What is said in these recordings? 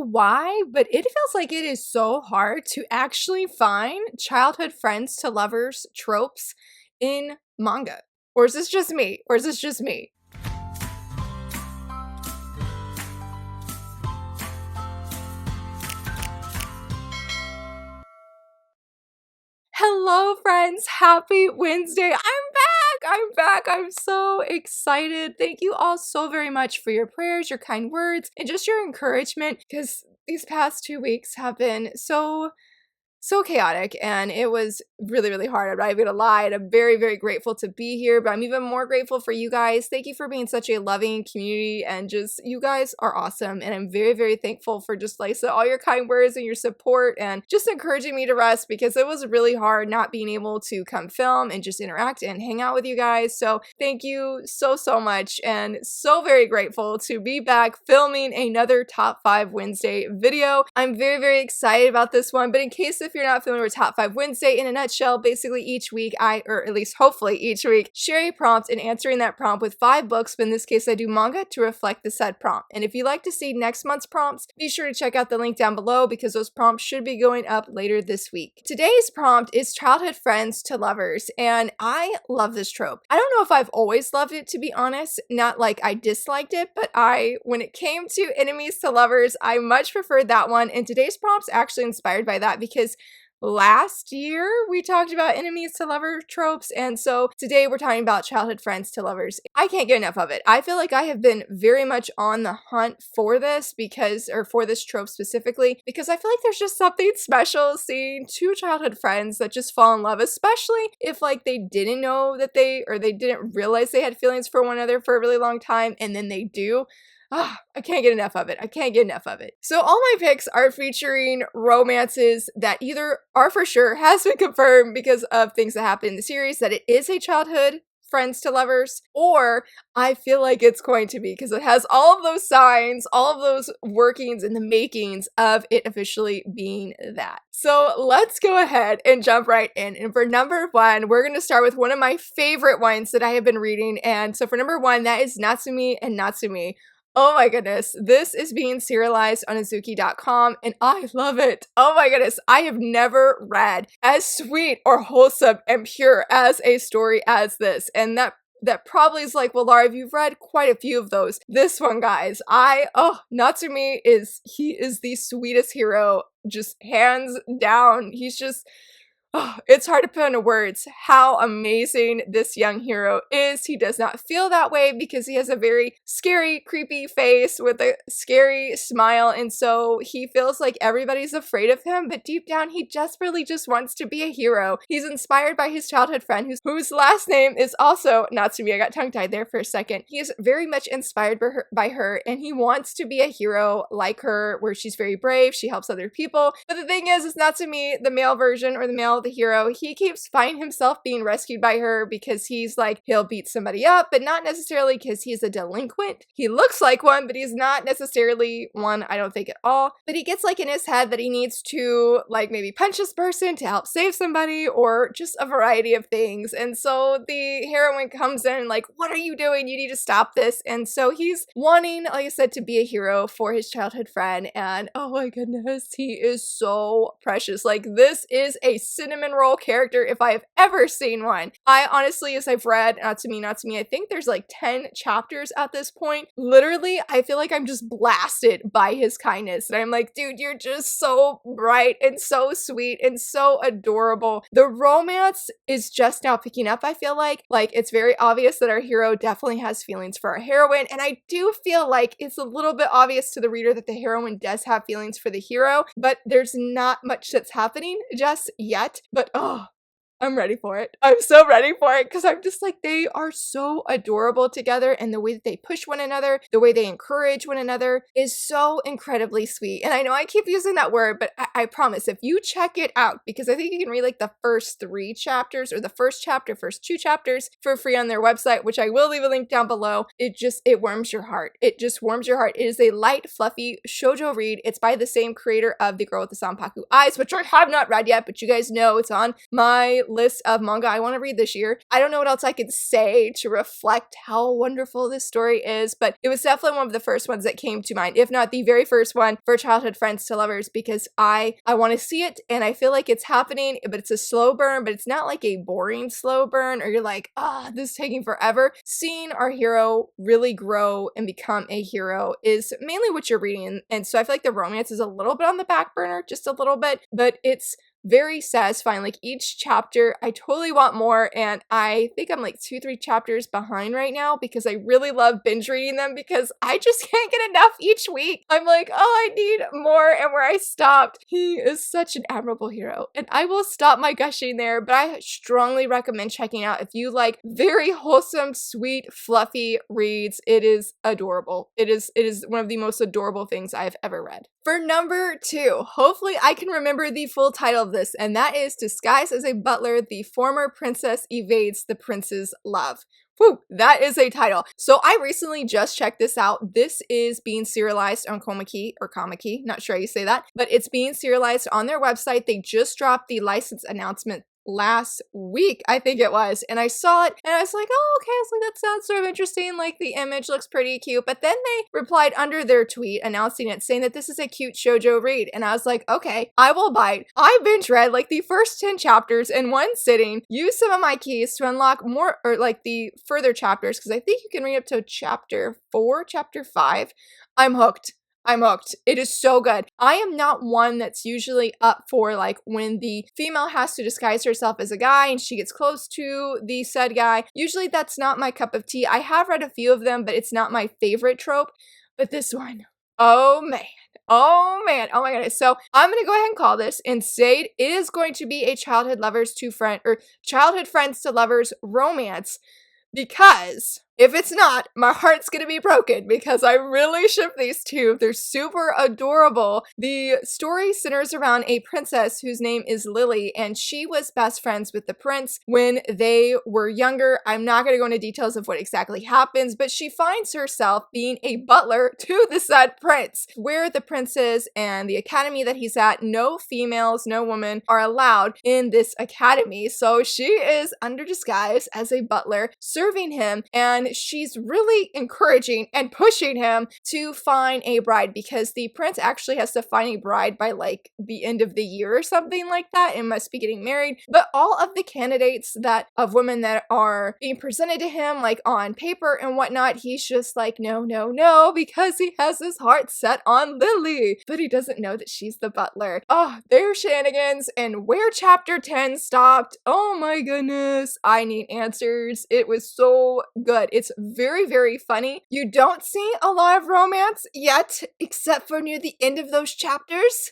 know why, but it feels like it is so hard to actually find childhood friends to lovers tropes in manga. Or is this just me? Or is this just me? Hello, friends. Happy Wednesday. I'm back. I'm so excited. Thank you all so very much for your prayers, your kind words, and just your encouragement, because these past 2 weeks have been so chaotic, and it was really, really hard. I'm not even gonna lie, and I'm very, very grateful to be here, but I'm even more grateful for you guys. Thank you for being such a loving community, and just, you guys are awesome, and I'm very, very thankful for just like all your kind words and your support, and just encouraging me to rest, because it was really hard not being able to come film and just interact and hang out with you guys. So thank you so, so much, and so very grateful to be back filming another Top 5 Wednesday video. I'm very, very excited about this one, but in case if you're not familiar with Top 5 Wednesday, in a nutshell, basically each week or at least hopefully each week, share a prompt and answering that prompt with 5 books, but in this case I do manga to reflect the said prompt. And if you'd like to see next month's prompts, be sure to check out the link down below, because those prompts should be going up later this week. Today's prompt is childhood friends to lovers, and I love this trope. I don't know if I've always loved it, to be honest, not like I disliked it, but when it came to enemies to lovers, I much preferred that one, and today's prompt's actually inspired by that, because last year we talked about enemies to lover tropes, and so today we're talking about childhood friends to lovers. I can't get enough of it. I feel like I have been very much on the hunt for this, for this trope specifically, because I feel like there's just something special seeing two childhood friends that just fall in love, especially if like they didn't know that they didn't realize they had feelings for one another for a really long time, and then they do. I can't get enough of it. I can't get enough of it. So all my picks are featuring romances that either are for sure, has been confirmed because of things that happen in the series, that it is a childhood friends to lovers, or I feel like it's going to be, because it has all of those signs, all of those workings and the makings of it officially being that. So let's go ahead and jump right in. And for number 1, we're going to start with one of my favorite ones that I have been reading. And so for number 1, that is Natsumi and Natsumi. Oh my goodness, this is being serialized on Azuki.com, and I love it. Oh my goodness, I have never read as sweet or wholesome and pure as a story as this. And that probably is like, well, Laura, you've read quite a few of those. This one, guys, Natsumi is the sweetest hero, just hands down. He's just... Oh, it's hard to put into words how amazing this young hero is. He does not feel that way because he has a very scary, creepy face with a scary smile, and so he feels like everybody's afraid of him, but deep down he desperately just wants to be a hero. He's inspired by his childhood friend whose last name is also Natsumi. I got tongue-tied there for a second. He is very much inspired by her, and he wants to be a hero like her, where she's very brave, she helps other people. But the thing is Natsumi, the male version, or the male the hero, he keeps finding himself being rescued by her because he's like, he'll beat somebody up, but not necessarily because he's a delinquent. He looks like one, but he's not necessarily one, I don't think at all. But he gets like in his head that he needs to like maybe punch this person to help save somebody, or just a variety of things. And so the heroine comes in like, what are you doing? You need to stop this. And so he's wanting, like I said, to be a hero for his childhood friend. And oh my goodness, he is so precious. Like, this is a cinnamon roll character if I have ever seen one. I honestly, as I've read Natsumi, I think there's like 10 chapters at this point. Literally, I feel like I'm just blasted by his kindness. And I'm like, dude, you're just so bright and so sweet and so adorable. The romance is just now picking up, I feel like. Like, it's very obvious that our hero definitely has feelings for our heroine. And I do feel like it's a little bit obvious to the reader that the heroine does have feelings for the hero, but there's not much that's happening just yet. But oh, I'm ready for it. I'm so ready for it, because I'm just like, they are so adorable together, and the way that they push one another, the way they encourage one another is so incredibly sweet. And I know I keep using that word, but I promise, if you check it out, because I think you can read like the first 3 chapters, or the first 2 chapters for free on their website, which I will leave a link down below. It warms your heart. It just warms your heart. It is a light, fluffy shoujo read. It's by the same creator of The Girl with the Sanpaku Eyes, which I have not read yet, but you guys know it's on my list of manga I want to read this year. I don't know what else I could say to reflect how wonderful this story is, but it was definitely one of the first ones that came to mind, if not the very first one for childhood friends to lovers, because I want to see it, and I feel like it's happening, but it's a slow burn, but it's not like a boring slow burn, or you're like, this is taking forever. Seeing our hero really grow and become a hero is mainly what you're reading, and so I feel like the romance is a little bit on the back burner, just a little bit, but it's very satisfying. Like each chapter, I totally want more, and I think I'm like 2-3 chapters behind right now because I really love binge reading them because I just can't get enough each week. I'm like, I need more, and where I stopped, he is such an admirable hero, and I will stop my gushing there, but I strongly recommend checking out if you like very wholesome, sweet, fluffy reads. It is adorable. It is one of the most adorable things I've ever read. For number 2, hopefully I can remember the full title of this, and that is Disguised as a Butler, the Former Princess Evades the Prince's Love. Whew, that is a title. So I recently just checked this out. This is being serialized on Komaki, not sure how you say that, but it's being serialized on their website. They just dropped the license announcement last week, I think it was, and I saw it and I was like, oh, okay, I was like, that sounds sort of interesting, like the image looks pretty cute, but then they replied under their tweet announcing it, saying that this is a cute shoujo read, and I was like, okay, I will bite. I binge read like the first 10 chapters in one sitting, used some of my keys to unlock more, or like the further chapters, because I think you can read up to chapter 4, chapter 5. I'm hooked. It is so good. I am not one that's usually up for like when the female has to disguise herself as a guy and she gets close to the said guy. Usually that's not my cup of tea. I have read a few of them, but it's not my favorite trope. But this one, oh man. Oh my goodness. So I'm going to go ahead and call this and say it is going to be a childhood friends to lovers romance, because if it's not, my heart's gonna be broken because I really ship these two. They're super adorable. The story centers around a princess whose name is Lily, and she was best friends with the prince when they were younger. I'm not gonna go into details of what exactly happens, but she finds herself being a butler to the said prince. Where the prince is and the academy that he's at, no females, no women are allowed in this academy. So she is under disguise as a butler serving him, and she's really encouraging and pushing him to find a bride, because the prince actually has to find a bride by like the end of the year or something like that and must be getting married. But all of the candidates of women that are being presented to him like on paper and whatnot, he's just like, no, because he has his heart set on Lily, but he doesn't know that she's the butler. Oh, their shenanigans, and where chapter 10 stopped, oh my goodness, I need answers. It was so good. It's very, very funny. You don't see a lot of romance yet, except for near the end of those chapters.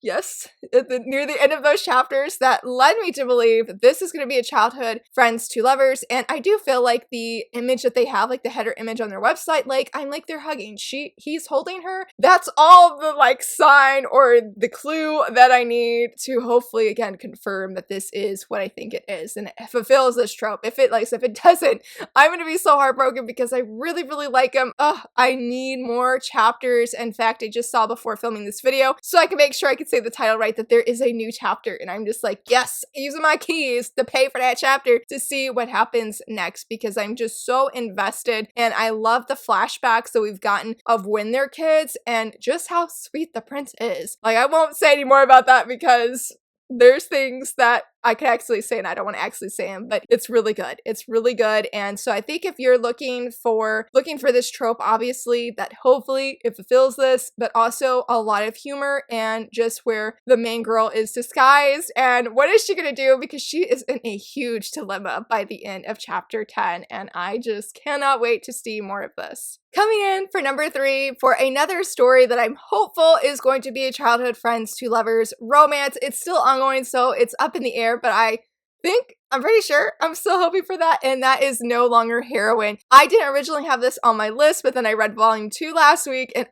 Yes, near the end of those chapters that led me to believe this is going to be a childhood friends to lovers. And I do feel like the image that they have, like the header image on their website, like I'm like they're hugging. He's holding her. That's all the like sign or the clue that I need to hopefully again confirm that this is what I think it is and it fulfills this trope. If it doesn't, I'm going to be so heartbroken because I really, really like him. I need more chapters. In fact, I just saw before filming this video so I can make sure I can say the title right, that there is a new chapter, and I'm just like, yes, using my keys to pay for that chapter to see what happens next, because I'm just so invested, and I love the flashbacks that we've gotten of when they're kids and just how sweet the prince is. Like, I won't say any more about that because there's things that I could actually say and I don't want to actually say them, but it's really good. It's really good. And so I think if you're looking for this trope, obviously, that hopefully it fulfills this, but also a lot of humor and just where the main girl is disguised and what is she going to do, because she is in a huge dilemma by the end of chapter 10, and I just cannot wait to see more of this. Coming in for number 3 for another story that I'm hopeful is going to be a childhood friends to lovers romance. It's still ongoing, so it's up in the air, but I'm pretty sure I'm still hoping for that, and that is No Longer Heroine. I didn't originally have this on my list, but then I read volume 2 last week, and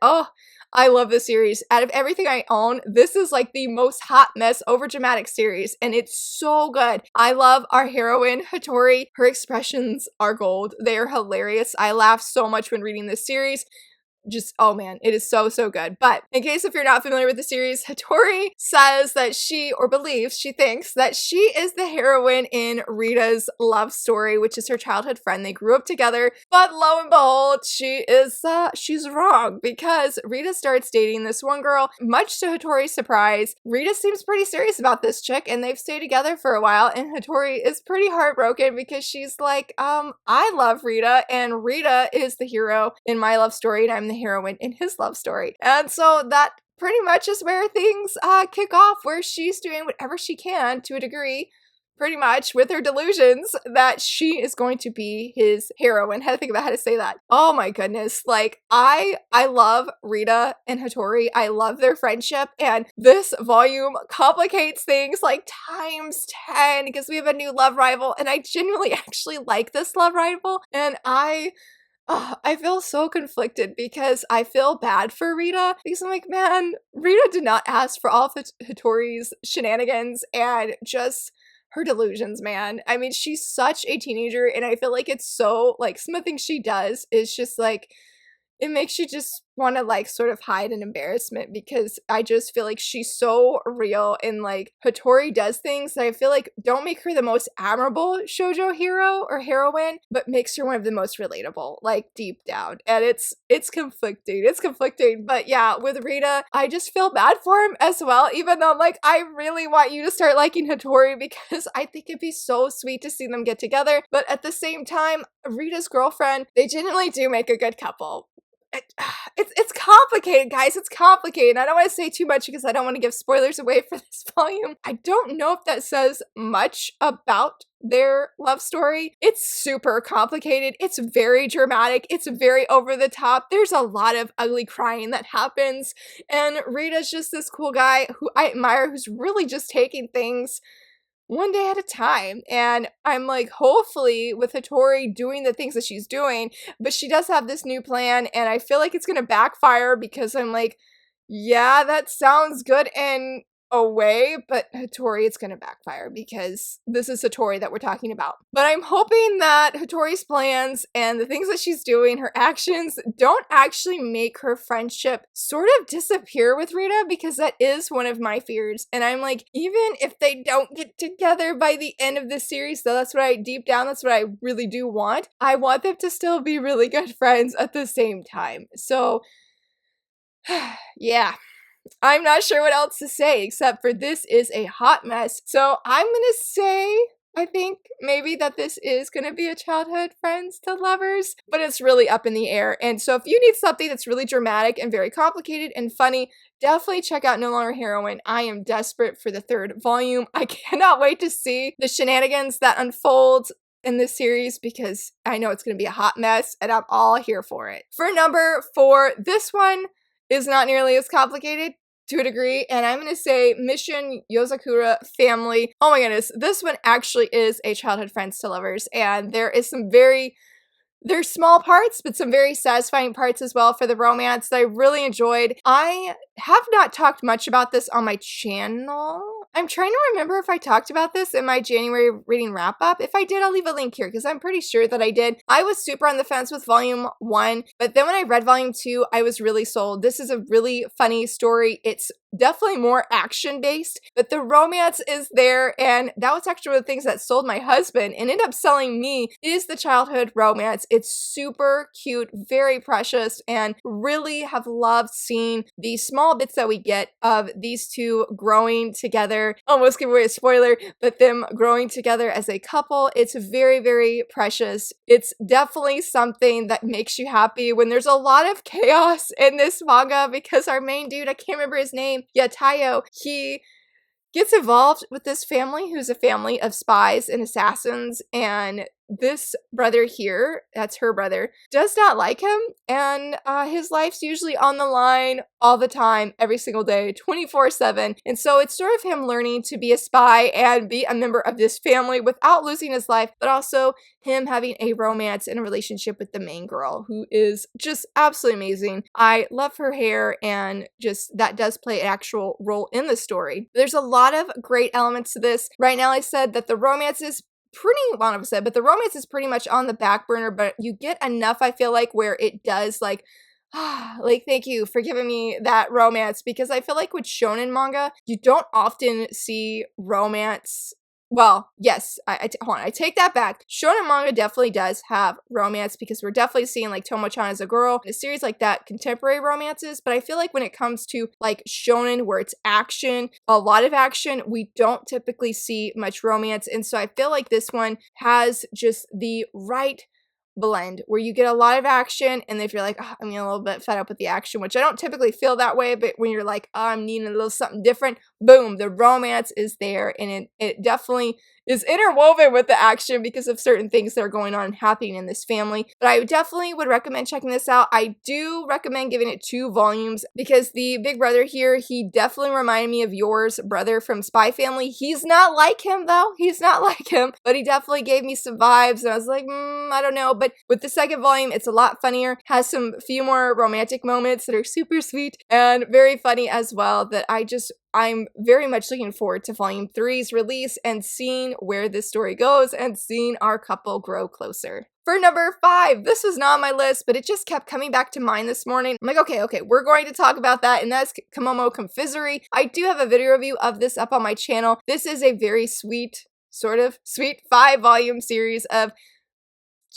I love this series. Out of everything I own, this is like the most hot mess overdramatic series, and it's so good. I love our heroine, Hattori. Her expressions are gold. They are hilarious. I laugh so much when reading this series. just, oh man, it is so, so good. But in case if you're not familiar with the series, Hattori says that she thinks that she is the heroine in Rita's love story, which is her childhood friend. They grew up together, but lo and behold, she's wrong, because Rita starts dating this one girl. Much to Hattori's surprise, Rita seems pretty serious about this chick, and they've stayed together for a while, and Hattori is pretty heartbroken because she's like, I love Rita, and Rita is the hero in my love story, and I'm the heroine in his love story. And so that pretty much is where things kick off, where she's doing whatever she can to a degree, pretty much with her delusions, that she is going to be his heroine. How to think about how to say that. Oh my goodness. Like, I love Rita and Hattori. I love their friendship, and this volume complicates things like times 10 because we have a new love rival, and I genuinely actually like this love rival, and I feel so conflicted because I feel bad for Rita, because I'm like, man, Rita did not ask for all of Hattori's shenanigans and just her delusions, man. I mean, she's such a teenager, and I feel like it's so, like, some of the things she does is just like, it makes you just want to, like, sort of hide in embarrassment, because I just feel like she's so real, and like Hattori does things that I feel like don't make her the most admirable shoujo hero or heroine, but makes her one of the most relatable, like, deep down. And it's conflicting. It's conflicting. But yeah, with Rita, I just feel bad for him as well, even though I'm like, I really want you to start liking Hattori, because I think it'd be so sweet to see them get together. But at the same time, Rita's girlfriend, they genuinely do make a good couple. It's complicated, guys. It's complicated. I don't want to say too much because I don't want to give spoilers away for this volume. I don't know if that says much about their love story. It's super complicated. It's very dramatic. It's very over the top. There's a lot of ugly crying that happens. And Rita's just this cool guy who I admire, who's really just taking things one day at a time. And I'm like, hopefully with Hattori doing the things that she's doing, but she does have this new plan, and I feel like it's gonna backfire, because I'm like, yeah, that sounds good in a way, but Hattori, it's gonna backfire, because this is Hattori that we're talking about. But I'm hoping that Hattori's plans and the things that she's doing, her actions, don't actually make her friendship sort of disappear with Rita, because that is one of my fears. And I'm like, even if they don't get together by the end of this series, though, that's what deep down, that's what I really do want. I want them to still be really good friends at the same time. So, yeah. I'm not sure what else to say, except for this is a hot mess. So I'm gonna say, I think maybe that this is gonna be a childhood friends to lovers, but it's really up in the air. And so if you need something that's really dramatic and very complicated and funny, definitely check out No Longer Heroine. I am desperate for the third volume. I cannot wait to see the shenanigans that unfold in this series, because I know it's gonna be a hot mess, and I'm all here for it. For number 4, this one is not nearly as complicated to a degree, and I'm gonna say Mission Yozakura Family. Oh my goodness, this one actually is a childhood friends to lovers, and there is some there's small parts, but some very satisfying parts as well for the romance that I really enjoyed. I have not talked much about this on my channel. I'm trying to remember if I talked about this in my January reading wrap-up. If I did, I'll leave a link here, because I'm pretty sure that I did. I was super on the fence with volume 1, but then when I read volume 2, I was really sold. This is a really funny story. It's definitely more action-based, but the romance is there, and that was actually one of the things that sold my husband and ended up selling me, is the childhood romance. It's super cute, very precious, and really have loved seeing the small bits that we get of these two growing together. Almost give away a spoiler, but them growing together as a couple. It's very, very precious. It's definitely something that makes you happy when there's a lot of chaos in this manga, because our main dude, I can't remember his name, Tayo, he gets involved with this family who's a family of spies and assassins, and this brother here, that's her brother, does not like him, and his life's usually on the line all the time, every single day, 24/7, and so it's sort of him learning to be a spy and be a member of this family without losing his life, but also him having a romance and a relationship with the main girl, who is just absolutely amazing. I love her hair, and just that does play an actual role in the story. There's a lot of great elements to this. Right now I said that the romance is pretty much on the back burner, but you get enough, I feel like, where it does, like, Like, thank you for giving me that romance, because I feel like with shonen manga, you don't often see romance. Well, yes, hold on, I take that back. Shonen manga definitely does have romance, because we're definitely seeing like Tomo-chan as a girl in a series like that, contemporary romances. But I feel like when it comes to like shonen where it's action, a lot of action, we don't typically see much romance. And so I feel like this one has just the right blend where you get a lot of action, and if you're like, oh, I'm getting a little bit fed up with the action, which I don't typically feel that way, but when you're like, oh, I'm needing a little something different, boom, the romance is there, and it definitely is interwoven with the action because of certain things that are going on and happening in this family. But I definitely would recommend checking this out. I do recommend giving it 2 volumes, because the big brother here, he definitely reminded me of Yor's brother from Spy Family. He's not like him though. He's not like him, but he definitely gave me some vibes, and I was like, I don't know. But with the second volume, it's a lot funnier, has some few more romantic moments that are super sweet and very funny as well, that I'm very much looking forward to volume 3's release and seeing where this story goes and seeing our couple grow closer. For number 5, this was not on my list, but it just kept coming back to mind this morning. I'm like, okay, we're going to talk about that, and that's Komomo Confiserie. I do have a video review of this up on my channel. This is a very sweet, sort of sweet 5-volume series of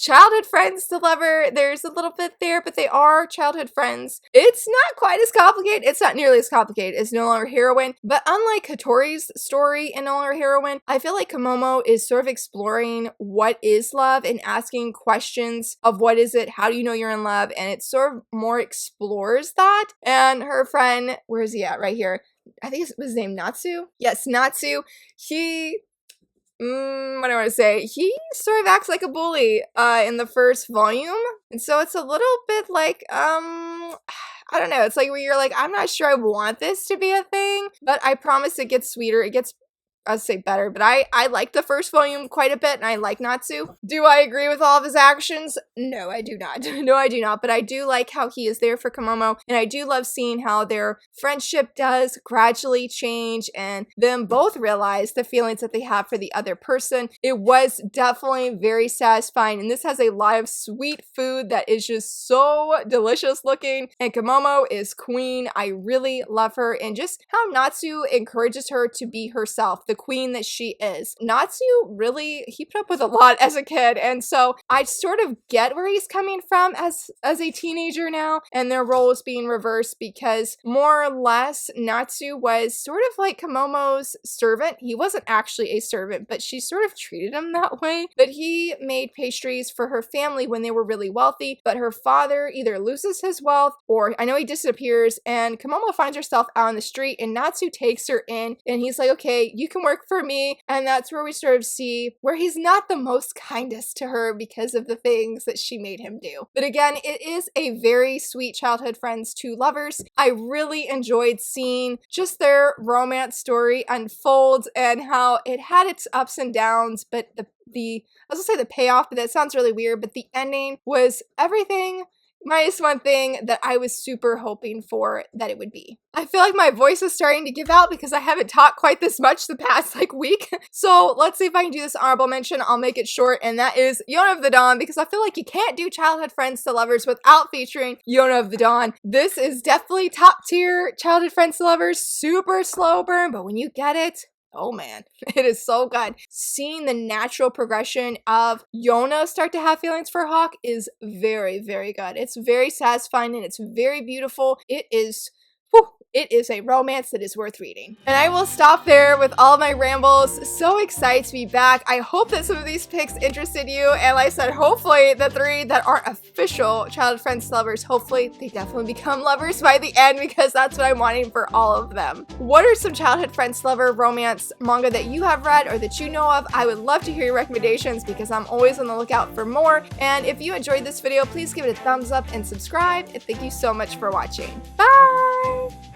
childhood friends to lover. There's a little bit there, but they are childhood friends. It's not quite as complicated. It's not nearly as complicated as No Longer Heroine, but unlike Hattori's story in No Longer Heroine, I feel like Komomo is sort of exploring what is love and asking questions of what is it, how do you know you're in love, and it sort of more explores that. And her friend, where is he at? Right here. I think it was named Natsu. Yes, Natsu. What do I want to say? He sort of acts like a bully in the first volume. And so it's a little bit like, I don't know. It's like where you're like, I'm not sure I want this to be a thing, but I promise it gets sweeter. It gets, I'd say better, but I like the first volume quite a bit, and I like Natsu. Do I agree with all of his actions? No, I do not. No, I do not, but I do like how he is there for Komomo, and I do love seeing how their friendship does gradually change, and them both realize the feelings that they have for the other person. It was definitely very satisfying, and this has a lot of sweet food that is just so delicious looking, and Komomo is queen. I really love her, and just how Natsu encourages her to be herself, the queen that she is. Natsu really, he put up with a lot as a kid, and so I sort of get where he's coming from as a teenager now, and their roles being reversed, because more or less Natsu was sort of like Komomo's servant. He wasn't actually a servant, but she sort of treated him that way. But he made pastries for her family when they were really wealthy, but her father either loses his wealth, or I know he disappears, and Komomo finds herself out on the street, and Natsu takes her in, and he's like, okay, you can work for me. And that's where we sort of see where he's not the most kindest to her because of the things that she made him do. But again, it is a very sweet childhood friends to lovers. I really enjoyed seeing just their romance story unfold and how it had its ups and downs, but I was gonna say the payoff, but that sounds really weird, but the ending was everything minus one thing that I was super hoping for that it would be. I feel like my voice is starting to give out because I haven't talked quite this much the past week. So let's see if I can do this honorable mention. I'll make it short, and that is Yona of the Dawn, because I feel like you can't do childhood friends to lovers without featuring Yona of the Dawn. This is definitely top tier childhood friends to lovers, super slow burn, but when you get it, oh man, it is so good. Seeing the natural progression of Yona start to have feelings for Hawk is very, very good. It's very satisfying, and it's very beautiful. It is a romance that is worth reading. And I will stop there with all my rambles. So excited to be back. I hope that some of these picks interested you. And like I said, hopefully the 3 that aren't official childhood friends lovers, hopefully they definitely become lovers by the end, because that's what I'm wanting for all of them. What are some childhood friends lover romance manga that you have read or that you know of? I would love to hear your recommendations, because I'm always on the lookout for more. And if you enjoyed this video, please give it a thumbs up and subscribe. And thank you so much for watching. Bye!